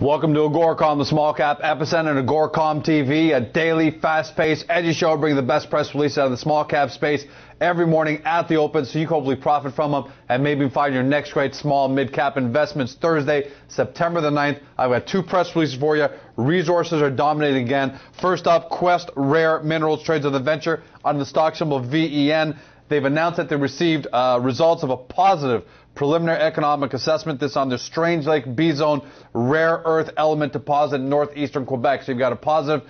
Welcome to AGORACOM, the Small Cap Epicenter, and AGORACOM TV, a daily, fast-paced, edgy show bringing the best press release out of the small cap space every morning at the open, so you can hopefully profit from them and maybe find your next great small mid-cap investments. Thursday, September the 9th, I've got two press releases for you. Resources are dominating again. First up, Quest Rare Minerals trades with a venture under the stock symbol VEN. They've announced that they received results of a positive preliminary economic assessment. This on the Strange Lake B-Zone rare earth element deposit in northeastern Quebec. So you've got a positive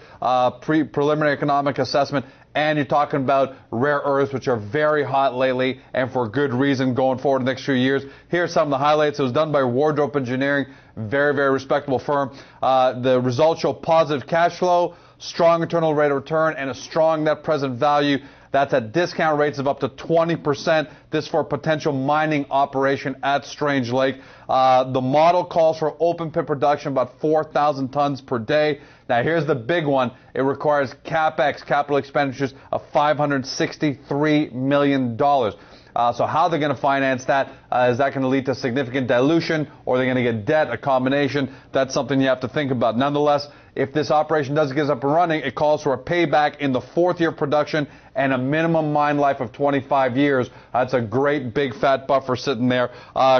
preliminary economic assessment, and you're talking about rare earths, which are very hot lately, and for good reason going forward the next few years. Here are some of the highlights. It was done by Wardrope Engineering, very, very respectable firm. The results show positive cash flow, strong internal rate of return, and a strong net present value. That's at discount rates of up to 20%. This for a potential mining operation at Strange Lake. The model calls for open pit production about 4,000 tons per day. Now here's the big one. It requires CapEx, capital expenditures, of $563 million. So how they're going to finance that? Is that going to lead to significant dilution, or are they going to get debt, a combination? That's something you have to think about. Nonetheless, if this operation does get up and running, it calls for a payback in the fourth year of production and a minimum mine life of 25 years. That's a great big fat buffer sitting there.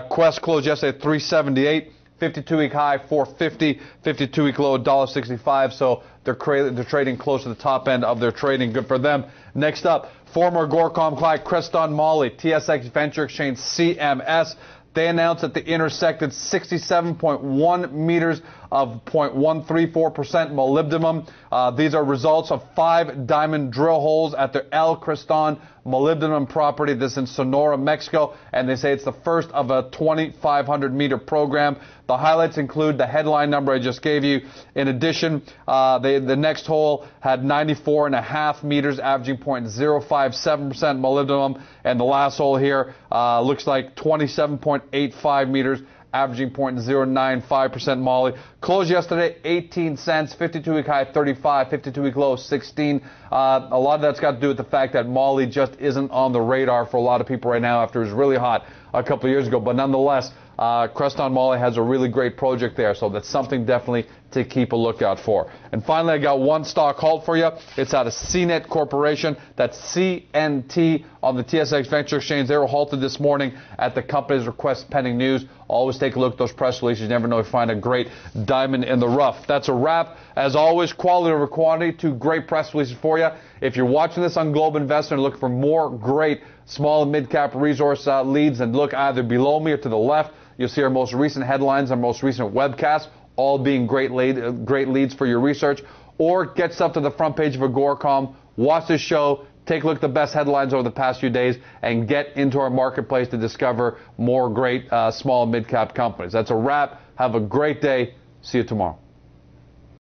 Quest closed yesterday at $378. 52-week high, $450, 52-week low, $1.65. So they're trading close to the top end of their trading. Good for them. Next up, former AGORACOM client Creston Moly, TSX Venture Exchange CMS. They announced that they intersected 67.1 meters of 0.134% molybdenum. These are results of 5 diamond drill holes at their El Creston molybdenum property. This is in Sonora, Mexico, and they say it's the first of a 2,500 meter program. The highlights include the headline number I just gave you. In addition, the next hole had 94.5 meters, averaging 0.057% molybdenum, and the last hole here looks like 27.85 meters, averaging 0.095% moly. Closed yesterday, 18 cents, 52-week high, 35, 52-week low, 16. A lot of that's got to do with the fact that moly just isn't on the radar for a lot of people right now after it was really hot a couple of years ago. But nonetheless, Creston Moly has a really great project there, so that's something definitely to keep a lookout for. And finally, I got one stock halt for you. It's out of CNET Corporation. That's CNT on the TSX Venture Exchange. They were halted this morning at the company's request pending news. Always take a look at those press releases. You never know if you find a great diamond in the rough. That's a wrap. As always, quality over quantity, 2 great press releases for you. If you're watching this on Globe Investor and looking for more great small and mid-cap resource leads, and look either below me or to the left, you'll see our most recent headlines, our most recent webcasts, all being great leads for your research. Or get stuff to the front page of AGORACOM, watch this show, take a look at the best headlines over the past few days, and get into our marketplace to discover more great small and mid-cap companies. That's a wrap. Have a great day. See you tomorrow.